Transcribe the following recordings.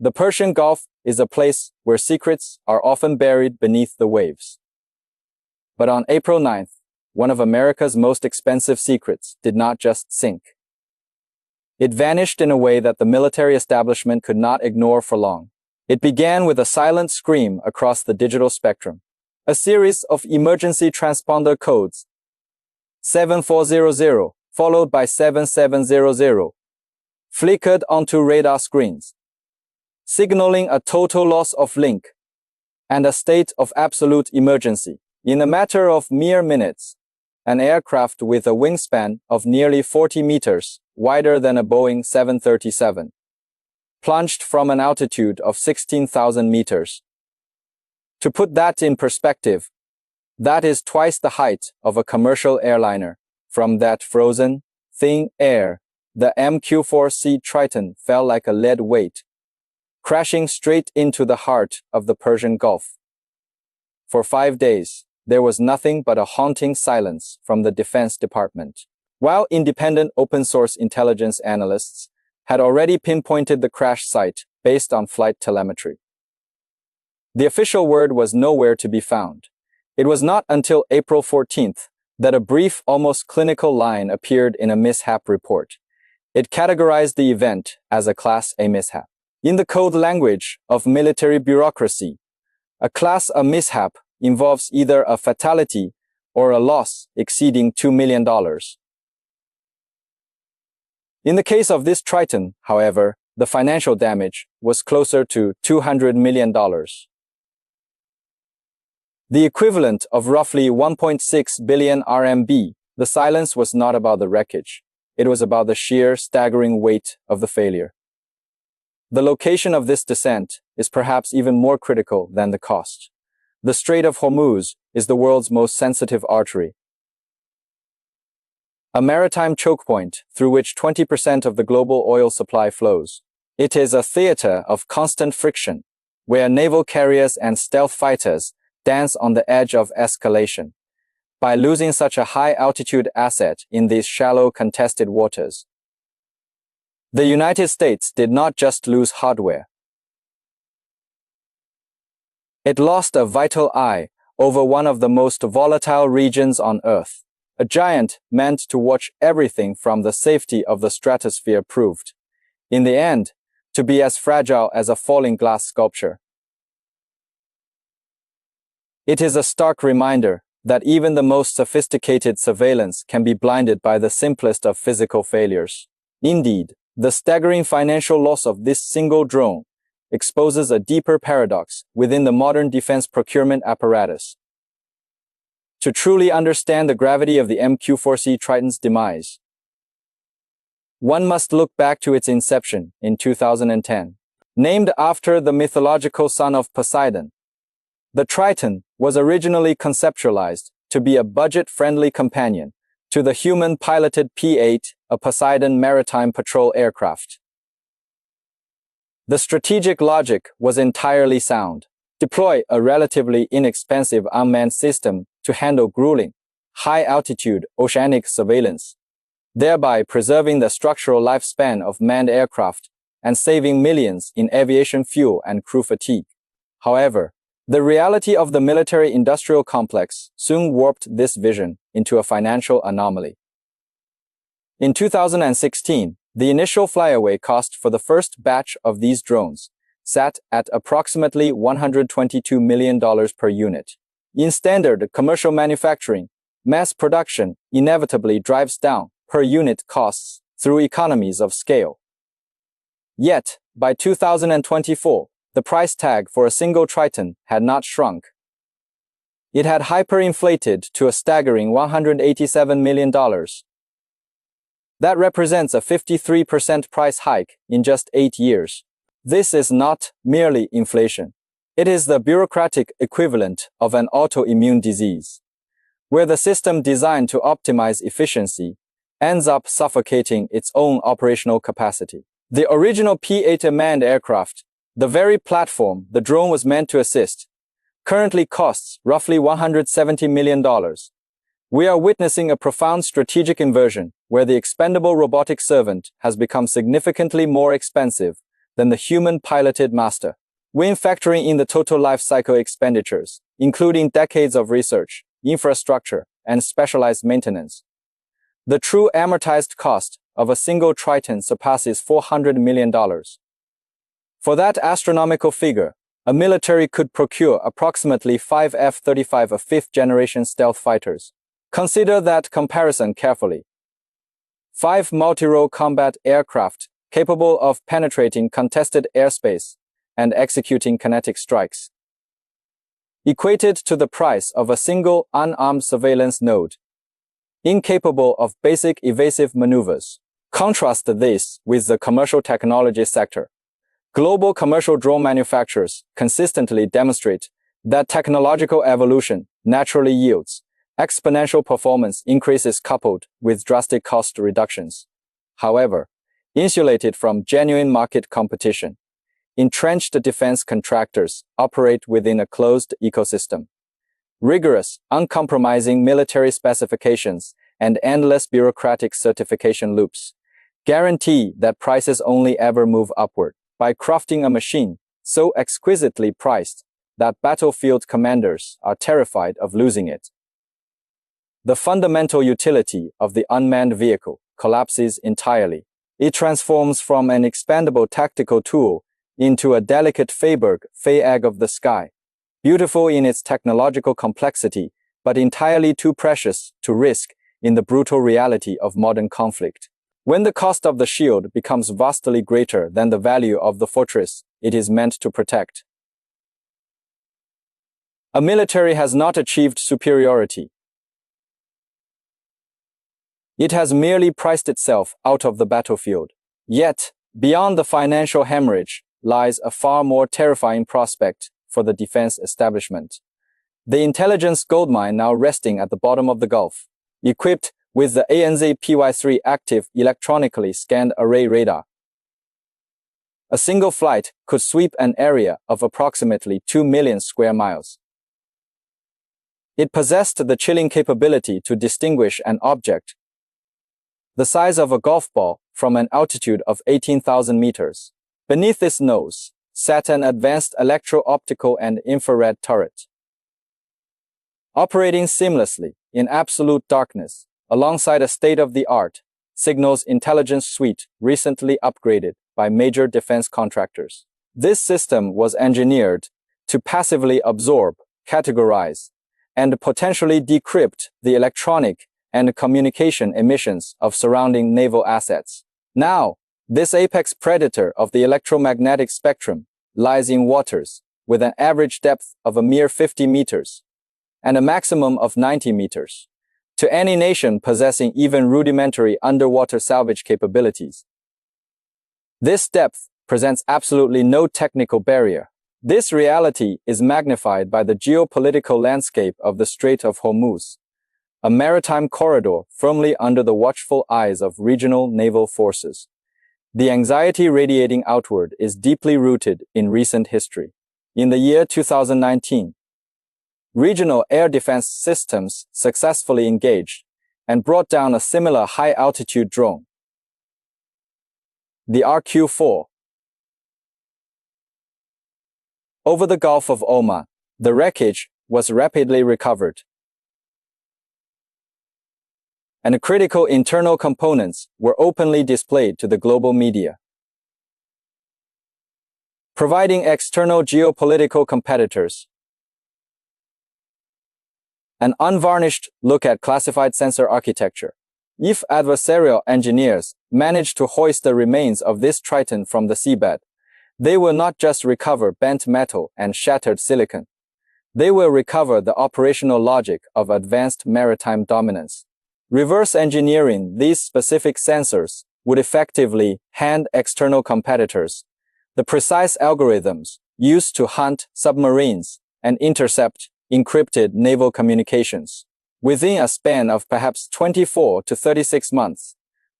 The Persian Gulf is a place where secrets are often buried beneath the waves. But on April 9th, one of America's most expensive secrets did not just sink. It vanished in a way that the military establishment could not ignore for long. It began with a silent scream across the digital spectrum. A series of emergency transponder codes, 7400, followed by 7700, flickered onto radar screens, signaling a total loss of link and a state of absolute emergency. In a matter of mere minutes, an aircraft with a wingspan of nearly 40 meters, wider than a Boeing 737, plunged from an altitude of 16,000 meters. To put that in perspective, that is twice the height of a commercial airliner. From that frozen, thin air, the MQ-4C Triton fell like a lead weight, crashing straight into the heart of the Persian Gulf. For 5 days, there was nothing but a haunting silence from the Defense Department, while independent open-source intelligence analysts had already pinpointed the crash site based on flight telemetry. The official word was nowhere to be found. It was not until April 14th that a brief, almost clinical line appeared in a mishap report. It categorized the event as a Class A mishap. In the code language of military bureaucracy, a Class A mishap involves either a fatality or a loss exceeding $2 million. In the case of this Triton, however, the financial damage was closer to $200 million. The equivalent of roughly 1.6 billion RMB, the silence was not about the wreckage. It was about the sheer, staggering weight of the failure. The location of this descent is perhaps even more critical than the cost. The Strait of Hormuz is the world's most sensitive artery, a maritime choke point through which 20% of the global oil supply flows. It is a theater of constant friction, where naval carriers and stealth fighters dance on the edge of escalation. By losing such a high-altitude asset in these shallow, contested waters, the United States did not just lose hardware. It lost a vital eye over one of the most volatile regions on Earth. A giant meant to watch everything from the safety of the stratosphere proved, in the end, to be as fragile as a falling glass sculpture. It is a stark reminder that even the most sophisticated surveillance can be blinded by the simplest of physical failures. Indeed, the staggering financial loss of this single drone exposes a deeper paradox within the modern defense procurement apparatus. To truly understand the gravity of the MQ-4C Triton's demise, one must look back to its inception in 2010. Named after the mythological son of Poseidon, the Triton was originally conceptualized to be a budget-friendly companion to the human-piloted P-8, a Poseidon maritime patrol aircraft. The strategic logic was entirely sound. Deploy a relatively inexpensive unmanned system to handle grueling, high-altitude oceanic surveillance, thereby preserving the structural lifespan of manned aircraft and saving millions in aviation fuel and crew fatigue. However, the reality of the military-industrial complex soon warped this vision into a financial anomaly. In 2016, the initial flyaway cost for the first batch of these drones sat at approximately $122 million per unit. In standard commercial manufacturing, mass production inevitably drives down per-unit costs through economies of scale. Yet, by 2024, the price tag for a single Triton had not shrunk. It had hyperinflated to a staggering $187 million. That represents a 53% price hike in just 8 years. This is not merely inflation. It is the bureaucratic equivalent of an autoimmune disease, where the system designed to optimize efficiency ends up suffocating its own operational capacity. The original P-8 manned aircraft, the very platform the drone was meant to assist, currently costs roughly $170 million. We are witnessing a profound strategic inversion where the expendable robotic servant has become significantly more expensive than the human-piloted master. When factoring in the total life cycle expenditures, including decades of research, infrastructure, and specialized maintenance, the true amortized cost of a single Triton surpasses $400 million. For that astronomical figure, a military could procure approximately 5 F-35 of fifth-generation stealth fighters. Consider that comparison carefully. 5 multi-role combat aircraft capable of penetrating contested airspace and executing kinetic strikes, equated to the price of a single unarmed surveillance node, incapable of basic evasive maneuvers. Contrast this with the commercial technology sector. Global commercial drone manufacturers consistently demonstrate that technological evolution naturally yields exponential performance increases coupled with drastic cost reductions. However, insulated from genuine market competition, entrenched defense contractors operate within a closed ecosystem. Rigorous, uncompromising military specifications and endless bureaucratic certification loops guarantee that prices only ever move upward. By crafting a machine so exquisitely priced that battlefield commanders are terrified of losing it, the fundamental utility of the unmanned vehicle collapses entirely. It transforms from an expendable tactical tool into a delicate Freiburg egg of the sky, beautiful in its technological complexity, but entirely too precious to risk in the brutal reality of modern conflict. When the cost of the shield becomes vastly greater than the value of the fortress it is meant to protect, a military has not achieved superiority. It has merely priced itself out of the battlefield. Yet, beyond the financial hemorrhage lies a far more terrifying prospect for the defense establishment. The intelligence goldmine now resting at the bottom of the Gulf, equipped with the ANZ PY-3 active electronically scanned array radar. A single flight could sweep an area of approximately 2 million square miles. It possessed the chilling capability to distinguish an object the size of a golf ball from an altitude of 18,000 meters. Beneath its nose sat an advanced electro-optical and infrared turret, operating seamlessly in absolute darkness alongside a state-of-the-art signals intelligence suite recently upgraded by major defense contractors. This system was engineered to passively absorb, categorize, and potentially decrypt the electronic and communication emissions of surrounding naval assets. Now, this apex predator of the electromagnetic spectrum lies in waters with an average depth of a mere 50 meters and a maximum of 90 meters. To any nation possessing even rudimentary underwater salvage capabilities, this depth presents absolutely no technical barrier. This reality is magnified by the geopolitical landscape of the Strait of Hormuz, a maritime corridor firmly under the watchful eyes of regional naval forces. The anxiety radiating outward is deeply rooted in recent history. In the year 2019, regional air defense systems successfully engaged and brought down a similar high-altitude drone, the RQ-4. Over the Gulf of Oman, the wreckage was rapidly recovered, and critical internal components were openly displayed to the global media, providing external geopolitical competitors an unvarnished look at classified sensor architecture. If adversarial engineers manage to hoist the remains of this Triton from the seabed, they will not just recover bent metal and shattered silicon. They will recover the operational logic of advanced maritime dominance. Reverse engineering these specific sensors would effectively hand external competitors the precise algorithms used to hunt submarines and intercept encrypted naval communications. Within a span of perhaps 24 to 36 months,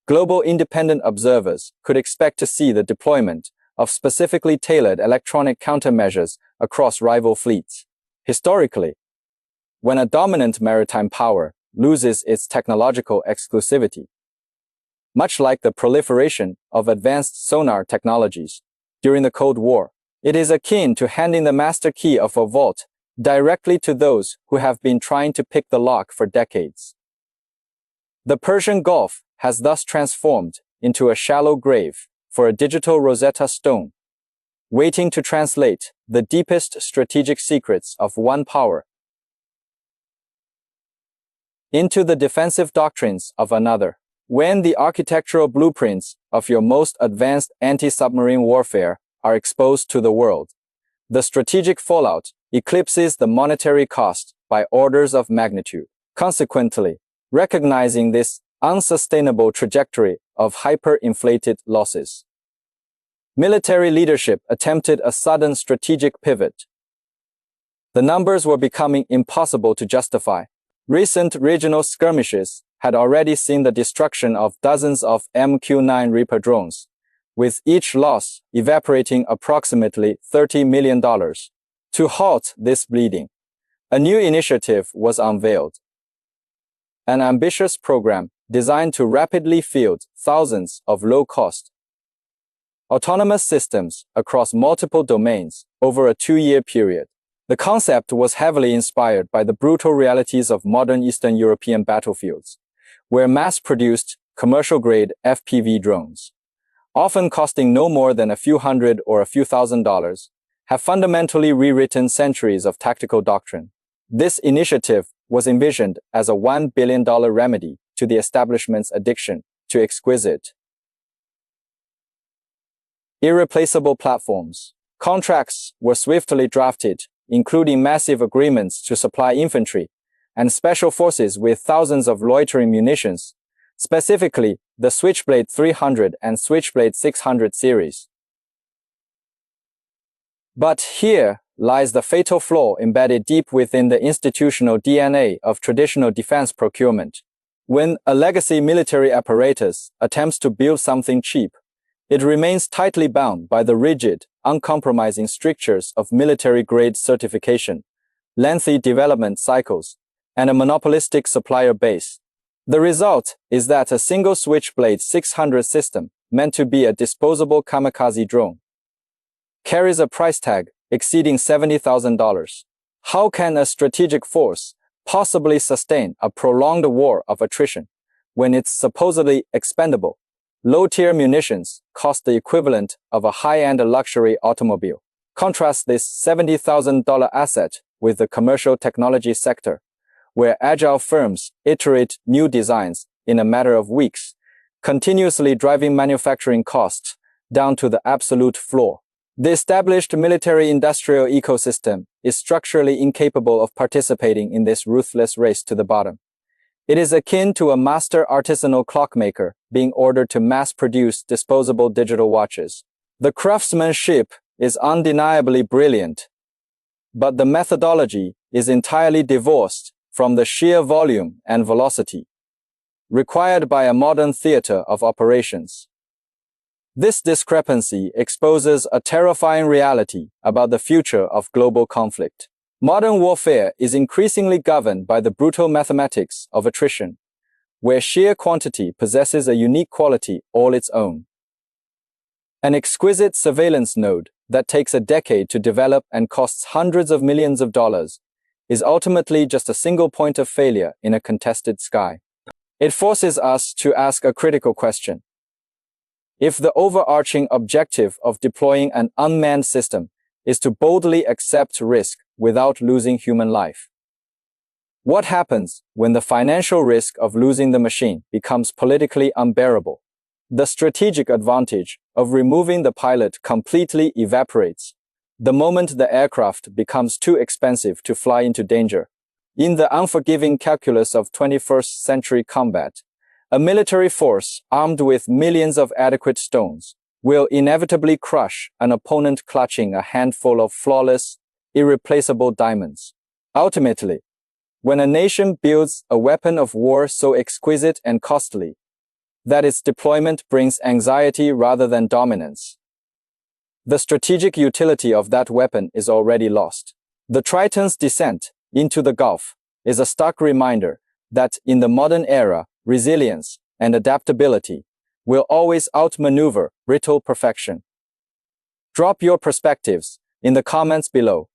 global independent observers could expect to see the deployment of specifically tailored electronic countermeasures across rival fleets. Historically, when a dominant maritime power loses its technological exclusivity, much like the proliferation of advanced sonar technologies, during the Cold War. It is akin to handing the master key of a vault directly to those who have been trying to pick the lock for decades. The Persian Gulf has thus transformed into a shallow grave for a digital Rosetta Stone, waiting to translate the deepest strategic secrets of one power into the defensive doctrines of another. When the architectural blueprints of your most advanced anti-submarine warfare are exposed to the world, the strategic fallout eclipses the monetary cost by orders of magnitude. Consequently, recognizing this unsustainable trajectory of hyperinflated losses, military leadership attempted a sudden strategic pivot. The numbers were becoming impossible to justify. Recent regional skirmishes had already seen the destruction of dozens of MQ-9 Reaper drones, with each loss evaporating approximately $30 million. To halt this bleeding, a new initiative was unveiled. An ambitious program designed to rapidly field thousands of low-cost, autonomous systems across multiple domains over a 2-year period. The concept was heavily inspired by the brutal realities of modern Eastern European battlefields, where mass-produced, commercial-grade FPV drones, often costing no more than a few hundred or a few $1,000s, have fundamentally rewritten centuries of tactical doctrine. This initiative was envisioned as a $1 billion remedy to the establishment's addiction to exquisite, irreplaceable platforms. Contracts were swiftly drafted, including massive agreements to supply infantry and special forces with thousands of loitering munitions, specifically the Switchblade 300 and Switchblade 600 series. But here lies the fatal flaw embedded deep within the institutional DNA of traditional defense procurement. When a legacy military apparatus attempts to build something cheap, it remains tightly bound by the rigid, uncompromising strictures of military-grade certification, lengthy development cycles, and a monopolistic supplier base. The result is that a single Switchblade 600 system, meant to be a disposable kamikaze drone, carries a price tag exceeding $70,000. How can a strategic force possibly sustain a prolonged war of attrition when it's supposedly expendable? Low-tier munitions cost the equivalent of a high-end luxury automobile. Contrast this $70,000 asset with the commercial technology sector, where agile firms iterate new designs in a matter of weeks, continuously driving manufacturing costs down to the absolute floor. The established military-industrial ecosystem is structurally incapable of participating in this ruthless race to the bottom. It is akin to a master artisanal clockmaker being ordered to mass-produce disposable digital watches. The craftsmanship is undeniably brilliant, but the methodology is entirely divorced from the sheer volume and velocity required by a modern theater of operations. This discrepancy exposes a terrifying reality about the future of global conflict. Modern warfare is increasingly governed by the brutal mathematics of attrition, where sheer quantity possesses a unique quality all its own. An exquisite surveillance node that takes a decade to develop and costs hundreds of millions of dollars is ultimately just a single point of failure in a contested sky. It forces us to ask a critical question. If the overarching objective of deploying an unmanned system is to boldly accept risk without losing human life, what happens when the financial risk of losing the machine becomes politically unbearable? The strategic advantage of removing the pilot completely evaporates the moment the aircraft becomes too expensive to fly into danger. In the unforgiving calculus of 21st century combat, a military force armed with millions of adequate stones will inevitably crush an opponent clutching a handful of flawless, irreplaceable diamonds. Ultimately, when a nation builds a weapon of war so exquisite and costly that its deployment brings anxiety rather than dominance, the strategic utility of that weapon is already lost. The Triton's descent into the Gulf is a stark reminder that in the modern era, resilience and adaptability will always outmaneuver brittle perfection. Drop your perspectives in the comments below.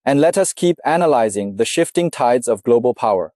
And let us keep analyzing the shifting tides of global power.